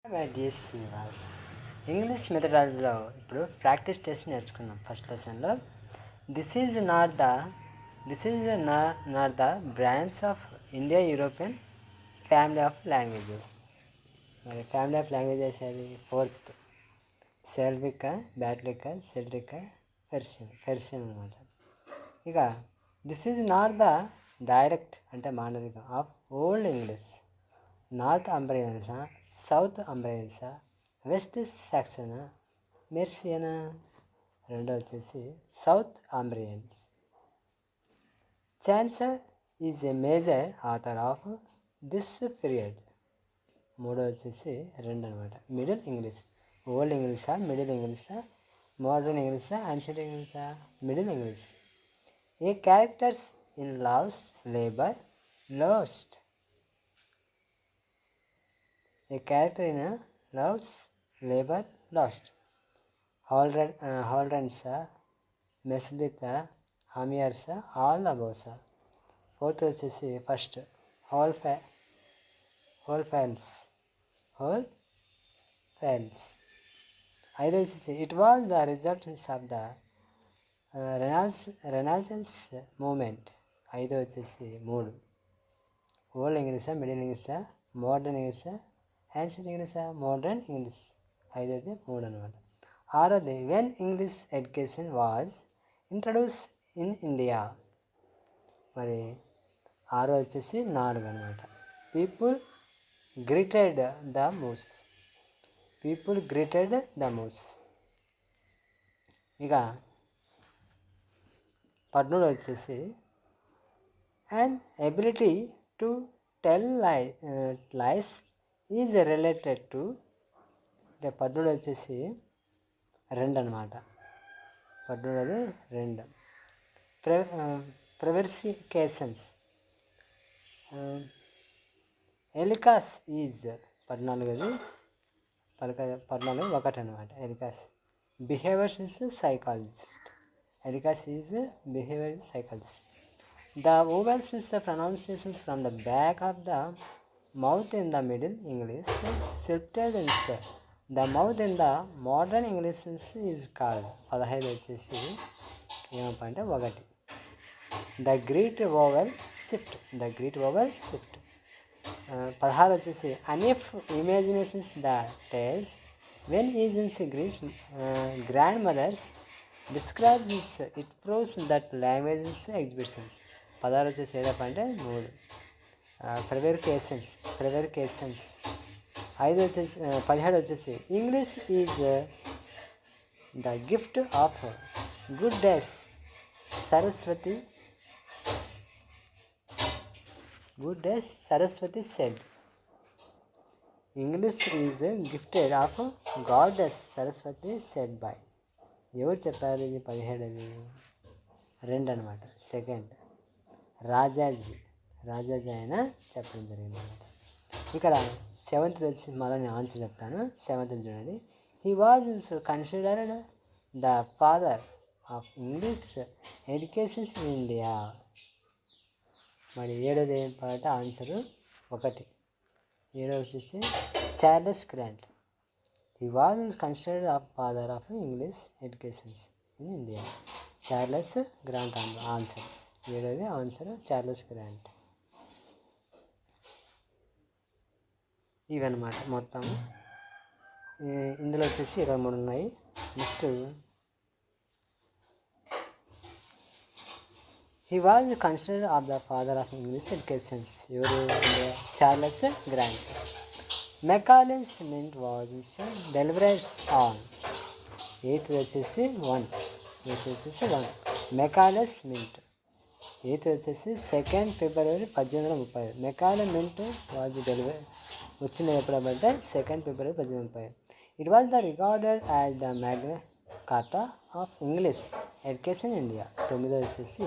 My dear Srinivas, English మెథడాలజీలో ఇప్పుడు practice test నేర్చుకున్నాం. ఫస్ట్ లెసన్లో this is not the branch of India European family of languages. మరి family of languages అది fourth, సెల్వికా, బ్యాట్లికా, సెడ్రికా, పెర్షియన్ అనమాట. ఇక this is not the direct అంటే మాండలికం ఆఫ్ ఓల్డ్ ఇంగ్లీష్. నార్త్ అంబ్రియన్సా, సౌత్ అంబ్రియన్సా, వెస్ట్ సాక్సనా, మెర్సియనా. రెండో వచ్చేసి south Umbrians. Chaucer is a major author of this period. మూడో వచ్చేసి రెండు అనమాట. Middle English. ఓల్డ్ ఇంగ్లీషా, మిడిల్ ఇంగ్లీషా, మోడర్న్ ఇంగ్లీషా, యాన్షియంట్ ఇంగ్లీషా? Middle English. A characters in Love's Labour Lost. A character in loves labor lost. Holrensa, Meslita, Hamiersa, all the above. Fourth వచ్చేసి first whole fans. ఐదో వచ్చేసి it was the results of the renaissance moment. ఐదో వచ్చేసి మూడు. Old ఇంగ్లీషా, middle ఇంగ్లీషా, modern ఇంగ్లీషా, ancient ఇంగ్లీషా? Modern English. ఐదోది మూడు అనమాట. ఆరోది when English education was introduce in India. మరి ఆరో వచ్చేసి నాలుగు అనమాట. People greeted the muse. ఇక 13 వచ్చేసి and ability to tell lies is related to. అంటే 13 వచ్చేసి రెండు అనమాట. 13 రెండు. ప్రెవెర్సికేషన్స్. ఎలికాస్ ఈజ్ 14 ఒకటి అనమాట. ఎలికాస్ బిహేవియర్స్ సైకాలజిస్ట్. ఎలికాస్ is behaviour psychologist. The vowels is pronunciations from the back of the mouth in the middle English shifted inside. The mouth in the modern English is called. 15 వచ్చేసి ఏమంటే ఒకటి. The great vowel shift. 16 వచ్చేసి and if imaginations the tales when is in Greece grandmothers describes this, it proves that language exhibitions. 16 వచ్చేసి ఏదప్ప అంటే 3 ప్రెవెరికేషన్స్. 5 వచ్చేసి 17 వచ్చేసి English is the gift of good days Saraswati said. English is gifted of goddess Saraswati said by. ఎవరు చెప్పారు ఇది? 17 రెండు అనమాట. Second Rajaji ఆయన చెప్పడం జరిగింది అనమాట. ఇక్కడ 7th వచ్చి మళ్ళీ నేను ఆన్సర్ చెప్తాను. 7th చూడండి. He was considered the father of English educations in India. మరి 7th ఏంటంటే ఆన్సరు 1. 7th వచ్చేసి Charles Grant. He was considered the father of English educations in India. Charles Grant answer. 7th answer Charles Grant. ఇవన్నమాట మొత్తం. ఇందులో వచ్చేసి 23 ఉన్నాయి. Next he was considered of the father of English educations. ఎవరు? Charles Grant. Macaulay's minute was delivered on. 8th వచ్చేసి 1. మెకాలెస్ mint. 8th వచ్చేసి 2 February 1835. Macaulay minute was delivery వచ్చింది ఎప్పుడంటే 2 February 1835. It was the regarded as the Magna Carta of English education India. 9th వచ్చేసి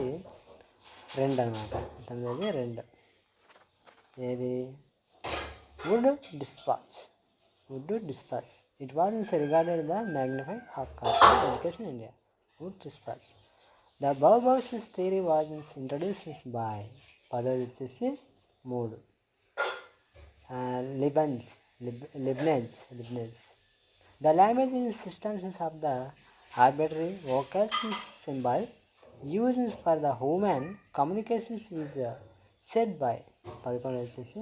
2 అనమాట. 2 ఏది? Wood dispatch. It was regarded the magnified of Carta education India. Wood dispatch. The బౌబౌసిస్ theory was introduced by. 10th వచ్చేసి 3. Leibniz. The language systems of the arbitrary vocals symbol used for the human communications is said by 11 వచ్చేసి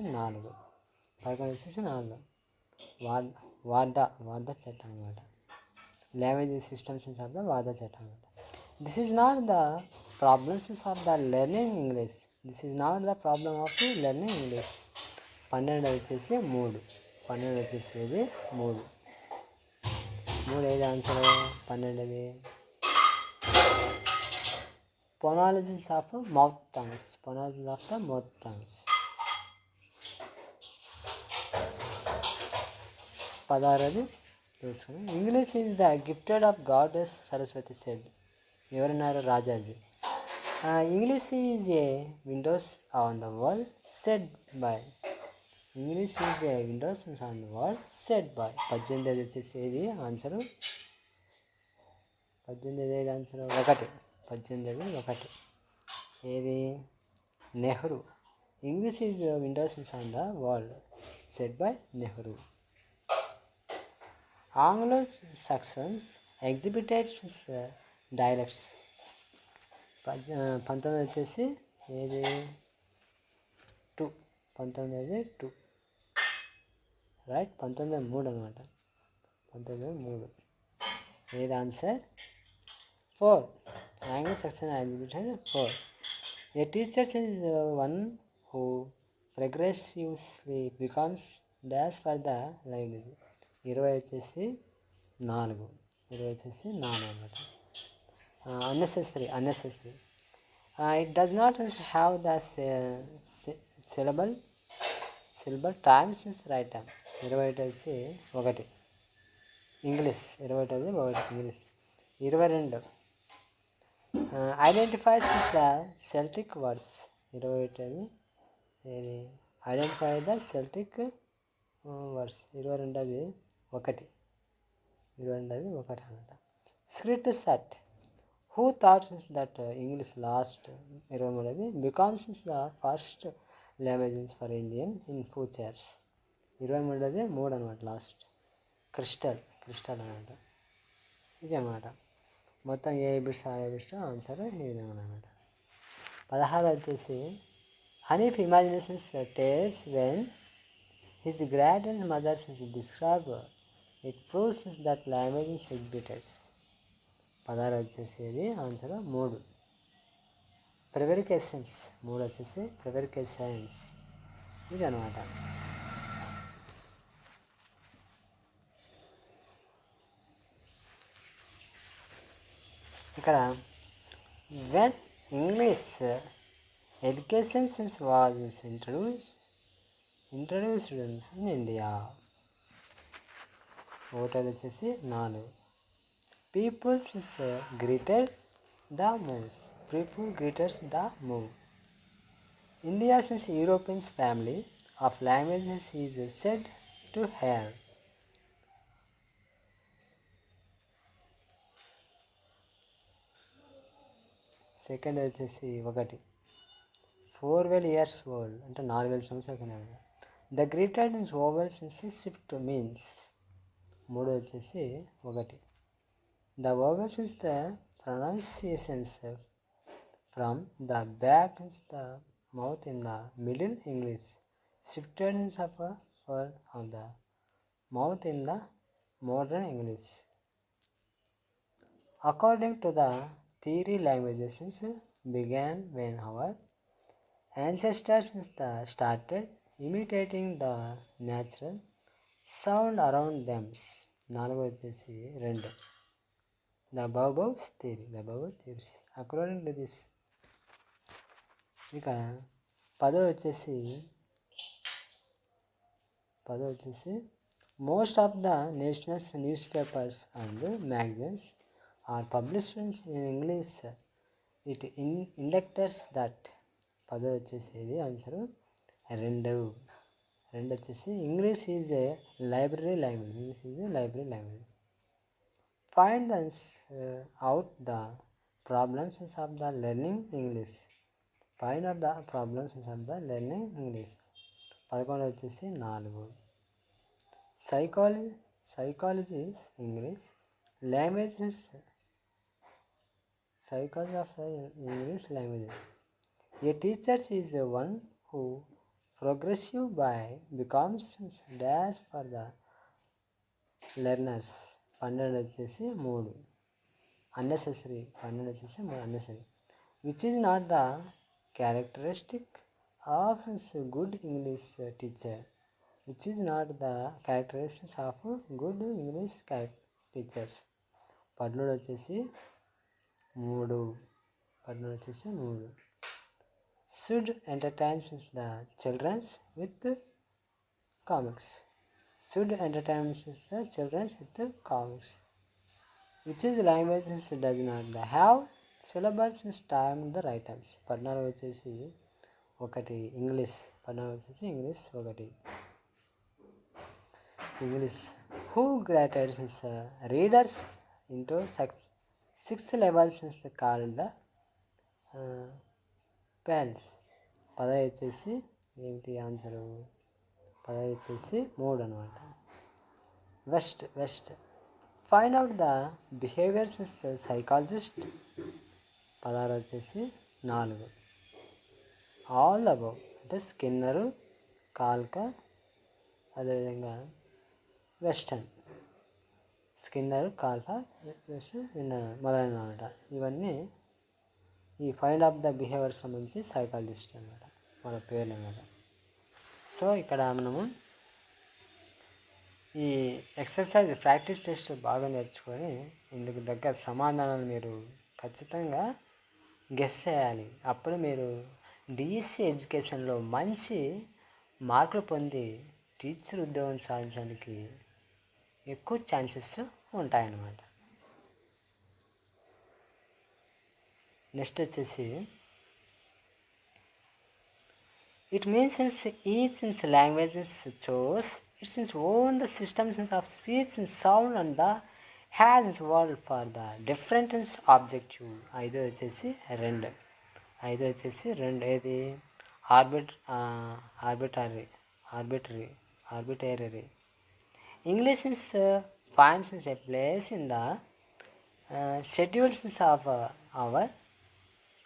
4 వార్ధ చట్టం అనమాట. Language systems of the Wardha చట్టం అనమాట. This is not the problems of the learning English. 12 వచ్చేసి 3 వచ్చేసి ఇది 3 ఏది ఆన్సర్ 12ది ఫోనాలజీస్ ఆఫ్ మౌత్ టంగ్స్. 16ది చూసుకుని English is the gifted of goddess Saraswati said. ఎవరన్నారు? Rajaji. English is a windows on the world said by. English is a windows on the world said by. 18ది వచ్చేసి ఏది ఆన్సరు? 18ది ఏది answer? 1 ఏది? Nehru. English is windows on the world said by Nehru. Anglo Saxons exhibiteds dialects. 19 వచ్చేసి ఏది? 2 right. 3 అనమాట. 3 ఏది answer? 4. Anglo Saxon exhibited 4. A teacher is one who progressively becomes dash for the library. 20 వచ్చేసి 4 అనమాట. unnecessary. It does not have the syllable times right time. 21 వచ్చి 1 English. 22 identifies the Celtic words. 21 ఏది? Identify the Celtic words. 22 1 అనమాట. Script set. Who thoughts that English lost. 23 becomes the first language for Indian in futures. 23 అనమాట last. Crystal అనమాట. ఇది అనమాట మొత్తం ఏ bits answer ఈ విధంగా అనమాట. 16 వచ్చేసి Hanif imaginations tales when his grand mothers describe it proves that language is exhibiteds. 16 వచ్చేసి ఆన్సర్ 3 ప్రివరికేషన్స్. 3 వచ్చేసి ప్రివరికేషన్స్. ఇది అనమాట. ఇక్కడ when English education was introduced in India. 1 వచ్చేసి 4 people greeted the move. India since European family of languages is said to have. Second వచ్చేసి 1 4,000 years old అంటే 4,000 సంవత్సరాలు. The grated vowels shift means. 3 వచ్చేసి 1 the vowels is the pronunciations from the back is the mouth in the middle English shifted of a word of the mouth in the modern English. According to the theory, languages began when our ancestors started imitating the natural sound around them. 4 వచ్చేసి 2 the above theories according to this. ఇక 10 వచ్చేసి most of the nation's newspapers and magazines are published in English. It indicates that 10 వచ్చేసి ఇది answer 2 వచ్చేసి English is a library language. Find out the problems of the learning English. 11 వచ్చేసి 4 Psychology is English. Language is psychology of the English language. A teacher is the one who progressive by becomes dash for the learners. 12 వచ్చేసి 3 unnecessary. 12 వచ్చేసి 3 unnecessary. Which is not the characteristic of a good English teacher. Which is not the characteristics of good English teachers. 13 వచ్చేసి 3. 13 వచ్చేసి 3. Should entertain the children with comics. Should entertain the children with comics. Which is language does not have syllables time the right times. 14 వచ్చేసి 1 English. 14 వచ్చేసి English 1. English. Who grades readers into 6 levels is called the pals. 15 వచ్చేసి ఏంటి answer? 15 వచ్చేసి 3 అనమాట. West. Find out the behaviours psychologist. 16 వచ్చేసి 4. All above అంటే స్కిన్నరు, కాల్కా, అదేవిధంగా western. Skinner, కాల్కా, western, మొదలైన అనమాట. ఇవన్నీ ఈ ఫైండ్ ఆఫ్ ద బిహేవియర్ సంబంధించి సైకాలజిస్ట్ అనమాట మన పేర్లు అనమాట. సో ఇక్కడ మనము ఈ ఎక్సర్సైజ్ ప్రాక్టీస్ టెస్ట్ బాగా నేర్చుకొని ఇందుకు దగ్గర సమాధానాలు మీరు ఖచ్చితంగా గెస్ చేయాలి. అప్పుడు మీరు డిఎస్సి ఎడ్యుకేషన్లో మంచి మార్కులు పొంది టీచర్ ఉద్యోగం సాధించడానికి ఎక్కువ ఛాన్సెస్ ఉంటాయన్నమాట. నెక్స్ట్ వచ్చేసి ఇట్ మీన్స్ ఈచ్ ఇన్స్ లాంగ్వేజెస్ చోస్ ఇట్స్ ఇన్స్ own the systems of speech in sound and the has ఇన్స్ వర్డ్ ఫర్ ద డిఫరెంట్ ఇన్స్ ఆబ్జెక్టివ్. 5 వచ్చేసి 2. 5 వచ్చేసి 2 ఏది? ఆర్బిటరీ. ఇంగ్లీష్ ఇన్స్ ఫైండ్స్ ఇన్స్ a place in the schedules of our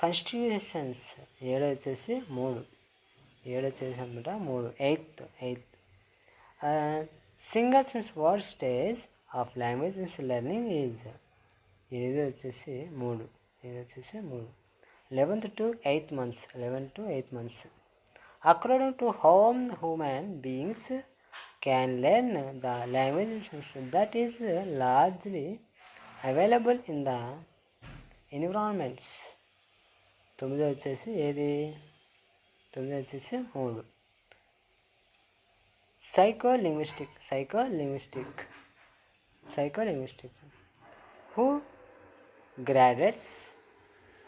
constitutions. 7 వచ్చేసి 3. 7 వచ్చేసి అనమాట 3. 8. Single sense word stage of language ఇన్స్ లెర్నింగ్ ఈజ్. 8 వచ్చేసి 3. 8 వచ్చేసి 3. 11 to 8 months. 11 to 8 months. According to whom human beings can learn the languages that is largely available in the environments. 9 వచ్చేసి ఏది? 9 వచ్చేసి 3. Psycholinguistic. Who grades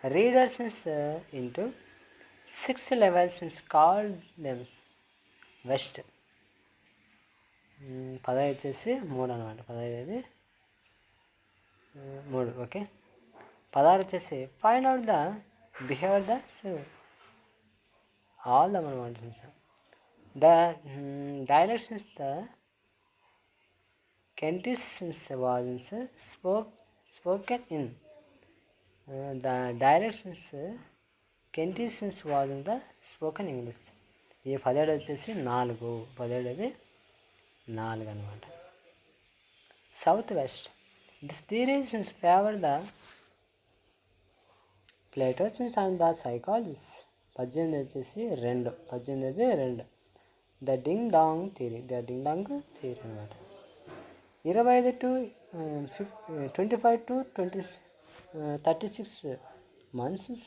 readers into 6 levels is called them West. 15 వచ్చేసి 3 అనమాట. 15 3. Okay. 16 వచ్చేసి find out the behaviour the all the అనమాట. The dialects is the Kentish was spoken in. The dialects Kentish was in the spoken English. ఈ 17 వచ్చేసి 4. 17 4 అనమాట. South west. This theory favour the Plato and the psychologist. 18 వచ్చేసి 2. 18 the ding dong theory అనమాట. 25 to 36 months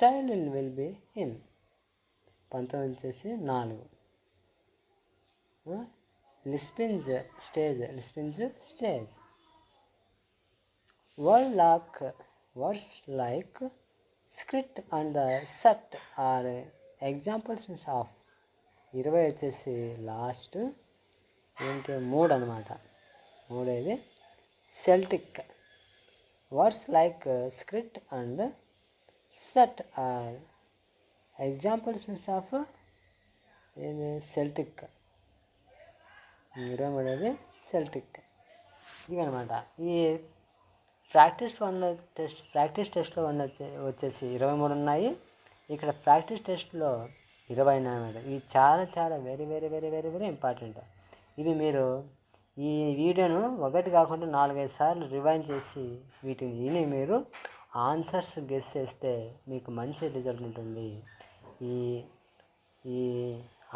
child will be in. 19 వచ్చేసి 4. Lisping stage. Words like script and the set are examples of. 20 వచ్చేసి last ఏంటి? 3 అనమాట. 3 ఇది Celtic. Words like script and set are examples of Celtic. 23 Celtic. ఇవన్నమాట. ఈ practice టెస్ట్లో వచ్చేసి 23 ఉన్నాయి. ఇక్కడ ప్రాక్టీస్ టెస్ట్లో 20 అన్నమాట. ఇవి చాలా చాలా very very very very very important. ఇవి మీరు ఈ వీడియోను ఒకటి కాకుండా 4-5 సార్లు రివైండ్ చేసి వీటిని విని మీరు ఆన్సర్స్ గెస్ చేస్తే మీకు మంచి రిజల్ట్ ఉంటుంది. ఈ ఈ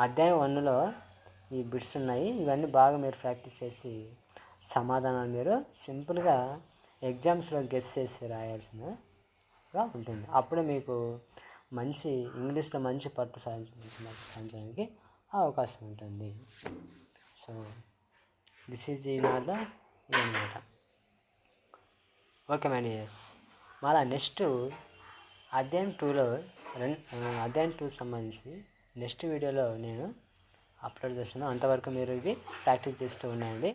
అధ్యాయం 1లో ఈ బిట్స్ ఉన్నాయి. ఇవన్నీ బాగా మీరు ప్రాక్టీస్ చేసి సమాధానాలు మీరు సింపుల్గా ఎగ్జామ్స్లో గెస్ చేసి రాయాల్సినగా ఉంటుంది. అప్పుడు మీకు మంచి ఇంగ్లీష్లో మంచి పట్టు సాధించడానికి అవకాశం ఉంటుంది. సో దిస్ ఈజ్ ఈనాడు ఇదన్నమాట. ఓకే మేనేజర్స్, మళ్ళీ నెక్స్ట్ అధ్యాయం 2 సంబంధించి నెక్స్ట్ వీడియోలో నేను అప్లోడ్ చేస్తున్నాను. అంతవరకు మీరు ఇవి ప్రాక్టీస్ చేస్తూ ఉన్నాయండి.